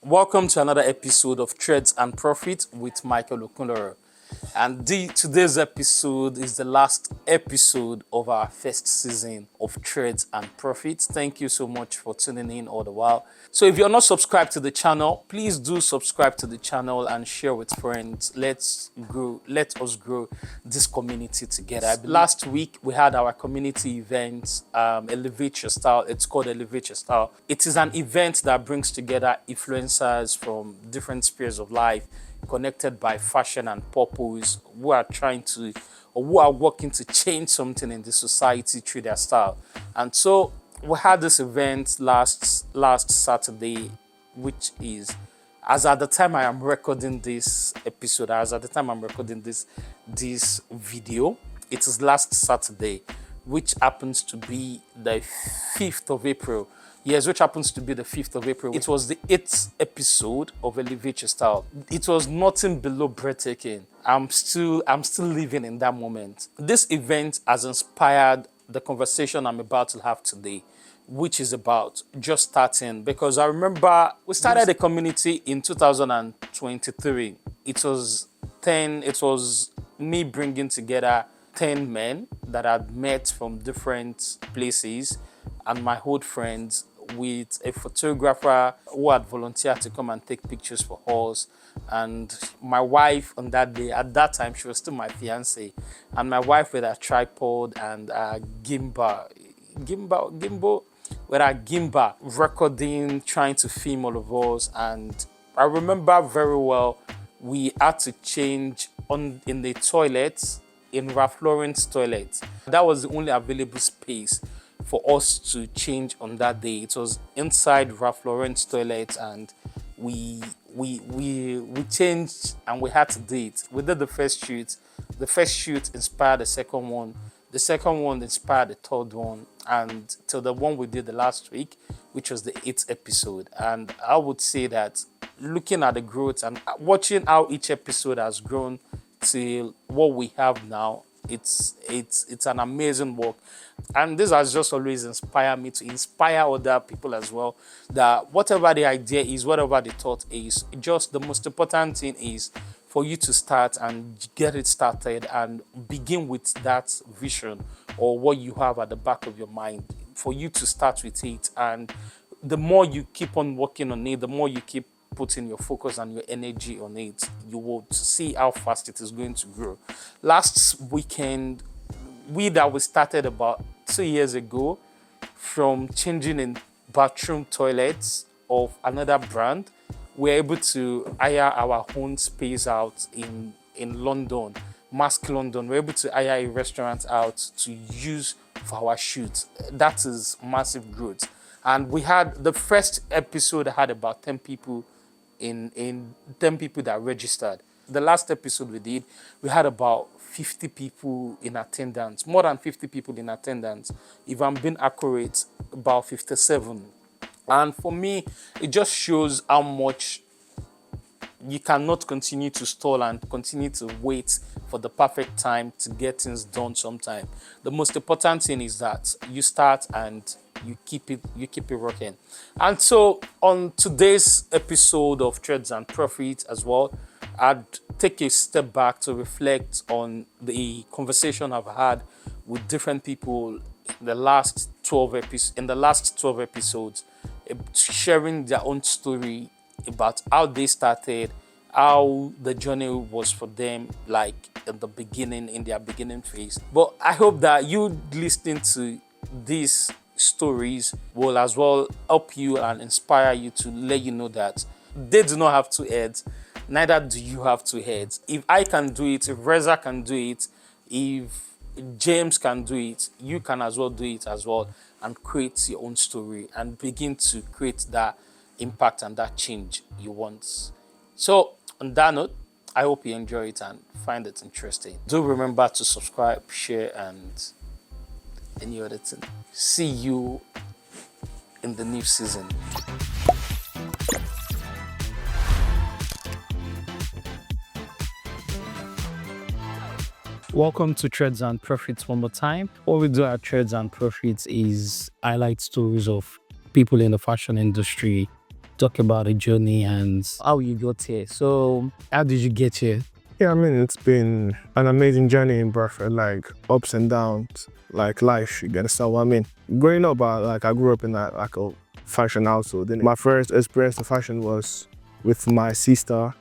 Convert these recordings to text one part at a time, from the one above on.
Welcome to another episode of Trades and Profit with Michael Okunloro. And today's episode is the last episode of our first season of Trades and Profit. Thank you so much for tuning in all the while. So if you're not subscribed to the channel, please do subscribe to the channel and share with friends. Let us grow this community together. Last week we had our community event, Elevate Your Style. It's called Elevate Your Style. It is an event that brings together influencers from different spheres of life, connected by fashion and purpose, who are trying to, or who are working to change something in the society through their style. And so we had this event last Saturday, which is, as at the time I am recording this episode, as at the time I'm recording this video, it is last Saturday, which happens to be the 5th of April. Yes, which happens to be the 5th of April. It was the 8th episode of Elevate Your Style. It was nothing below breathtaking. I'm still living in that moment. This event has inspired the conversation I'm about to have today, which is about just starting. Because I remember we started the community in 2023. It was me bringing together 10 men that had met from different places and my old friends, with a photographer who had volunteered to come and take pictures for us, and my wife on that day. At that time, she was still my fiance, and my wife with a tripod and a gimbal with a gimbal, recording, trying to film all of us. And I remember very well, we had to change in the toilet, in Ralph Lauren's toilet. That was the only available space for us to change on that day. It was inside Ralph Lauren's toilet, and we changed and we had to do it. We did the first shoot. The first shoot inspired the second one. The second one inspired the third one, and till the one we did the last week, which was the 8th episode. And I would say that looking at the growth and watching how each episode has grown till what we have now, it's an amazing work. And this has just always inspired me to inspire other people as well, that whatever the idea is, whatever the thought is, just the most important thing is for you to start and get it started and begin with that vision or what you have at the back of your mind, for you to start with it. And the more you keep on working on it, the more you keep putting your focus and your energy on it, you will see how fast it is going to grow. Last weekend, we started about 2 years ago, from changing in bathroom toilets of another brand, we're able to hire our own space out in London, Mask London. We're able to hire a restaurant out to use for our shoots. That is massive growth. And we had the first episode had about 10 people in 10 people that registered. The last episode we did, we had about 50 people in attendance, more than 50 people in attendance. If I'm being accurate, about 57. And for me, it just shows how much you cannot continue to stall and continue to wait for the perfect time to get things done sometime. The most important thing is that you start and you keep it rocking. And so on today's episode of Trades and Profit as well, I'd take a step back to reflect on the conversation I've had with different people in the last 12 episodes, sharing their own story about how they started, how the journey was for them, like in the beginning, in their beginning phase. But I hope that you listening to these stories will as well help you and inspire you, to let you know that they do not have two heads, neither do you have two heads. If I can do it, if Reza can do it, if James can do it, you can as well do it as well, and create your own story and begin to create that impact and that change you want. So on that note, I hope you enjoy it and find it interesting. Do remember to subscribe, share, and any other thing. See you in the new season. Welcome to Trades and Profits one more time. What we do at Trades and Profits is highlight stories of people in the fashion industry talk about the journey and how you got here. So, how did you get here? Yeah, I mean, it's been an amazing journey in Bradford, like ups and downs, like life, you understand what I mean? Growing up, I grew up in like a fashion household. And my first experience of fashion was with my sister.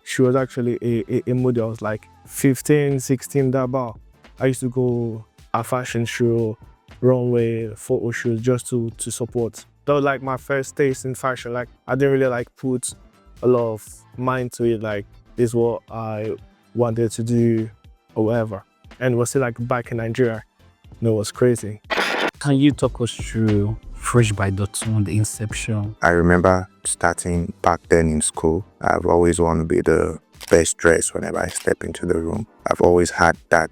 She was actually a model. I was like 15, 16, that about. I used to go a fashion show, runway, photo shoots just to support. That was like my first taste in fashion. Like I didn't really like put a lot of mind to it. Like this is what I wanted to do or whatever. And it was still like back in Nigeria. No, it was crazy. Can you talk us through Fresh by Dotun, the inception? I remember starting back then in school. I've always wanted to be the best dressed whenever I step into the room. I've always had that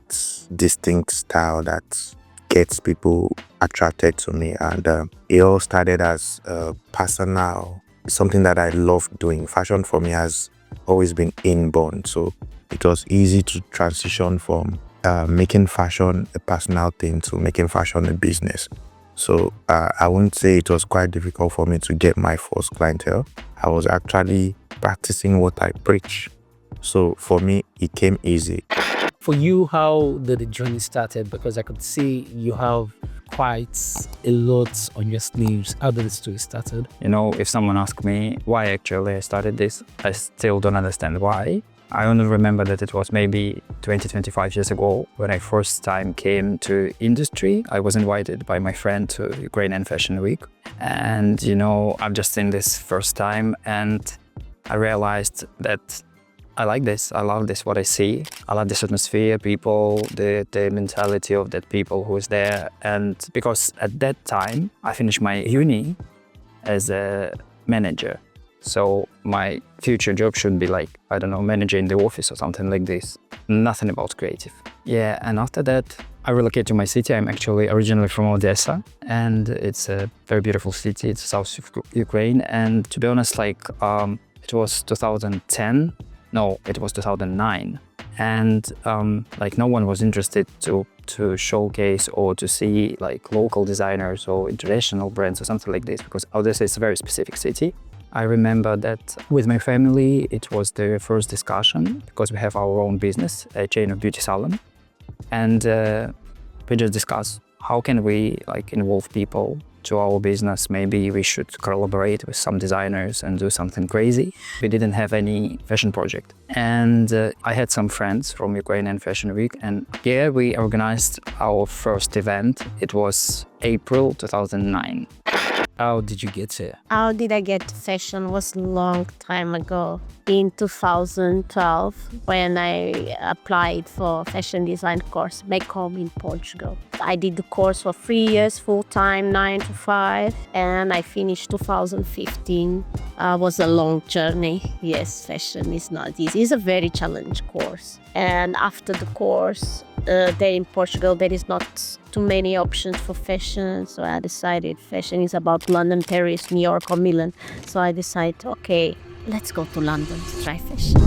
distinct style that gets people attracted to me, and it all started as personal, something that I love doing. Fashion for me has always been inborn, so it was easy to transition from making fashion a personal thing to making fashion a business. So I wouldn't say it was quite difficult for me to get my first clientele. I was actually practicing what I preach. So for me, it came easy. For you, how did the journey started? Because I could see you have quite a lot on your sleeves. How did the story started? You know, if someone asked me why actually I started this, I still don't understand why. I only remember that it was maybe 25 years ago when I first time came to industry. I was invited by my friend to Ukrainian Fashion Week. And, you know, I've just seen this first time and I realized that I like this. I love this, what I see. I love this atmosphere, people, the mentality of that people who is there. And because at that time, I finished my uni as a manager. So my future job should be like, I don't know, manager in the office or something like this. Nothing about creative. Yeah, and after that, I relocated to my city. I'm actually originally from Odessa, and it's a very beautiful city. It's south of Ukraine. And to be honest, like, it was 2010. No, it was 2009. And like no one was interested to showcase or to see like local designers or international brands or something like this, because Odessa is a very specific city. I remember that with my family, it was the first discussion because we have our own business, a chain of beauty salon. And we just discussed how can we like involve people to our business. Maybe we should collaborate with some designers and do something crazy. We didn't have any fashion project. And I had some friends from Ukrainian Fashion Week, and here we organized our first event. It was April 2009. How did you get here? How did I get to fashion was a long time ago. In 2012, when I applied for fashion design course back home in Portugal. I did the course for 3 years, full-time, 9 to 5, and I finished 2015. It was a long journey. Yes, fashion is not easy. It's a very challenging course. And after the course, there in Portugal, there is not too many options for fashion. So I decided fashion is about London, Paris, New York, or Milan. So I decided, okay, let's go to London to try fashion.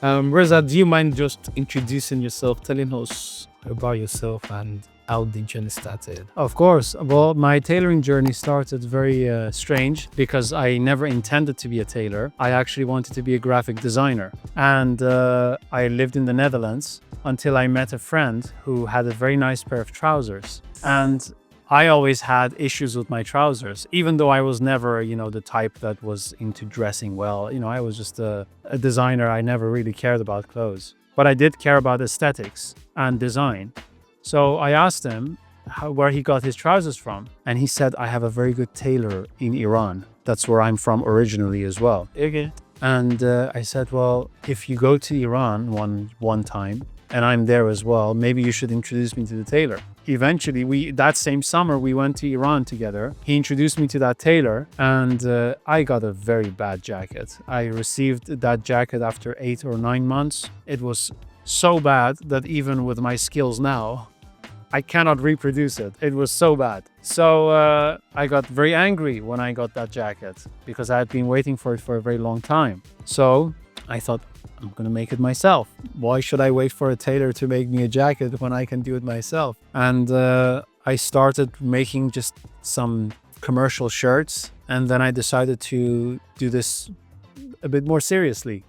Reza, do you mind just introducing yourself, telling us about yourself and how the journey started? Of course. Well, my tailoring journey started very strange because I never intended to be a tailor. I actually wanted to be a graphic designer. And I lived in the Netherlands until I met a friend who had a very nice pair of trousers. And I always had issues with my trousers, even though I was never, the type that was into dressing well. I was just a designer. I never really cared about clothes. But I did care about aesthetics and design. So I asked him where he got his trousers from. And he said, I have a very good tailor in Iran. That's where I'm from originally as well. Okay. And I said, well, if you go to Iran one time, and I'm there as well, maybe you should introduce me to the tailor. Eventually, that same summer, we went to Iran together. He introduced me to that tailor, and I got a very bad jacket. I received that jacket after 8 or 9 months. It was so bad that even with my skills now, I cannot reproduce it. It was so bad. So I got very angry when I got that jacket because I had been waiting for it for a very long time. So I thought, I'm gonna make it myself. Why should I wait for a tailor to make me a jacket when I can do it myself? And I started making just some commercial shirts, and then I decided to do this a bit more seriously.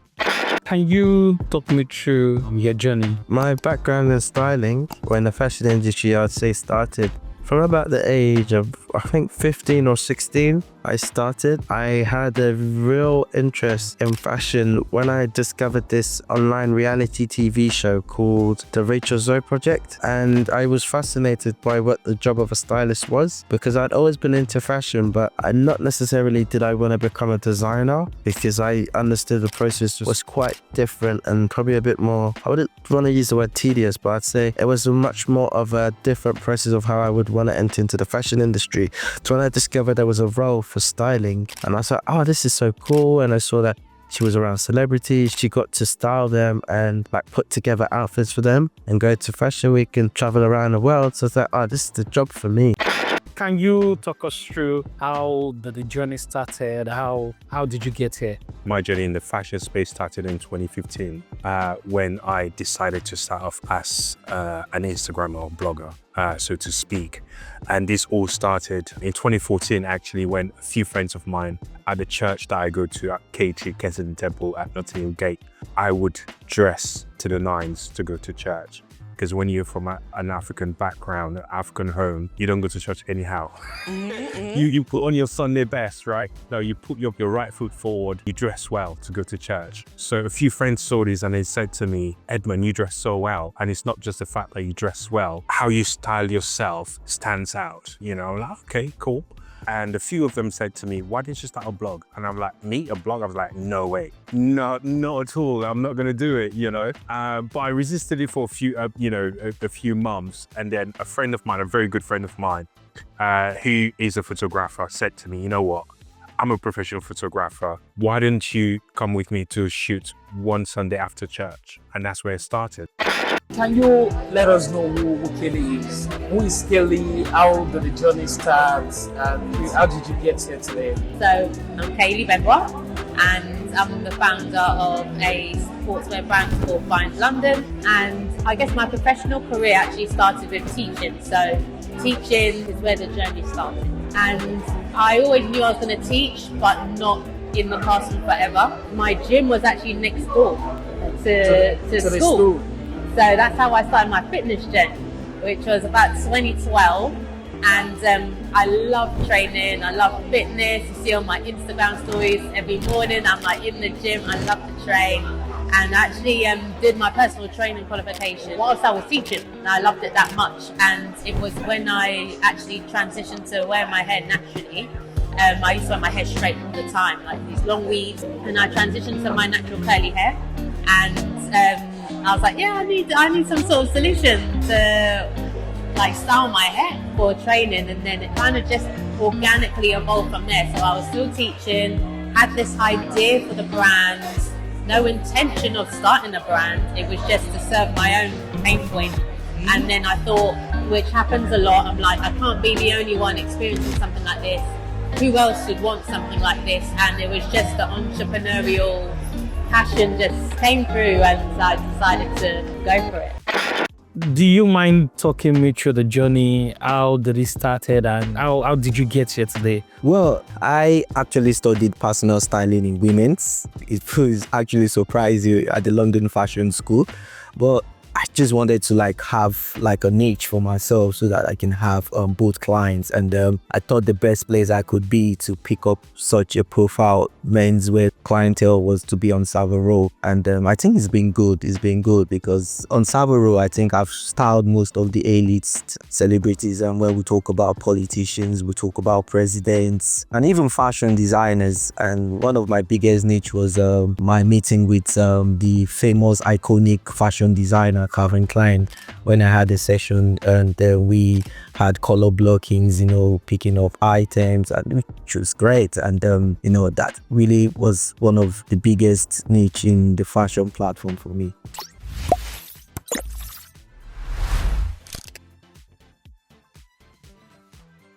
Can you talk me through your journey? My background in styling, when the fashion industry, I'd say, started from about the age of, I think, 15 or 16. I started. I had a real interest in fashion when I discovered this online reality TV show called The Rachel Zoe Project. And I was fascinated by what the job of a stylist was, because I'd always been into fashion, but not necessarily did I want to become a designer, because I understood the process was quite different and probably a bit more, I wouldn't want to use the word tedious, but I'd say it was much more of a different process of how I would want to enter into the fashion industry. So when I discovered there was a role for styling, and I thought, oh, this is so cool. And I saw that she was around celebrities, she got to style them and like put together outfits for them and go to fashion week and travel around the world. So I thought, oh, this is the job for me. Can you talk us through how the journey started? How did you get here? My journey in the fashion space started in 2015 when I decided to start off as an Instagrammer or blogger, so to speak. And this all started in 2014, actually, when a few friends of mine at the church that I go to at KT, Kensington Temple at Nottingham Gate, I would dress to the nines to go to church. Because when you're from an African background, an African home, you don't go to church anyhow. You put on your Sunday best, right? No, you put your right foot forward, you dress well to go to church. So a few friends saw this and they said to me, Edmund, you dress so well. And it's not just the fact that you dress well, how you style yourself stands out. You know, like, okay, cool. And a few of them said to me, why didn't you start a blog? And I'm like, me, a blog? I was like, no way, not at all. I'm not gonna do it, you know? But I resisted it for a few months. And then a friend of mine, a very good friend of mine, who is a photographer, said to me, you know what? I'm a professional photographer. Why didn't you come with me to shoot one Sunday after church? And that's where it started. Can you let us know who Kelly is? Who is Kelly? How did the journey start? And how did you get here today? So I'm Kaylee Bedwar, and I'm the founder of a sportswear brand called Find London. And I guess my professional career actually started with teaching. So teaching is where the journey started. And I always knew I was going to teach, but not in the classroom forever. My gym was actually next door to school. So that's how I started my fitness journey, which was about 2012. And I love training, I love fitness. You see on my Instagram stories every morning, I'm like in the gym, I love to train. And actually did my personal training qualification whilst I was teaching. And I loved it that much. And it was when I actually transitioned to wear my hair naturally. I used to wear my hair straight all the time, like these long weaves. And I transitioned to my natural curly hair. And I was like, yeah, I need some sort of solution to like style my hair for training. And then it kind of just organically evolved from there. So I was still teaching, had this idea for the brand, no intention of starting a brand. It was just to serve my own pain point. And then I thought, which happens a lot, I'm like, I can't be the only one experiencing something like this. Who else would want something like this? And it was just the entrepreneurial passion just came through, and I decided to go for it. Do you mind talking me through the journey? How did it started, and how did you get here today? Well, I actually studied personal styling in women's. It will actually surprise you, at the London Fashion School. But I just wanted to have a niche for myself so that I can have both clients. And I thought the best place I could be to pick up such a profile menswear clientele was to be on Savile Row. And I think it's been good. It's been good because on Savile Row, I think I've styled most of the elite celebrities. And when we talk about politicians, we talk about presidents and even fashion designers. And one of my biggest niche was my meeting with the famous iconic fashion designer Calvin Klein, when I had a session, and we had color blockings, picking up items, and which was great. And that really was one of the biggest niche in the fashion platform for me.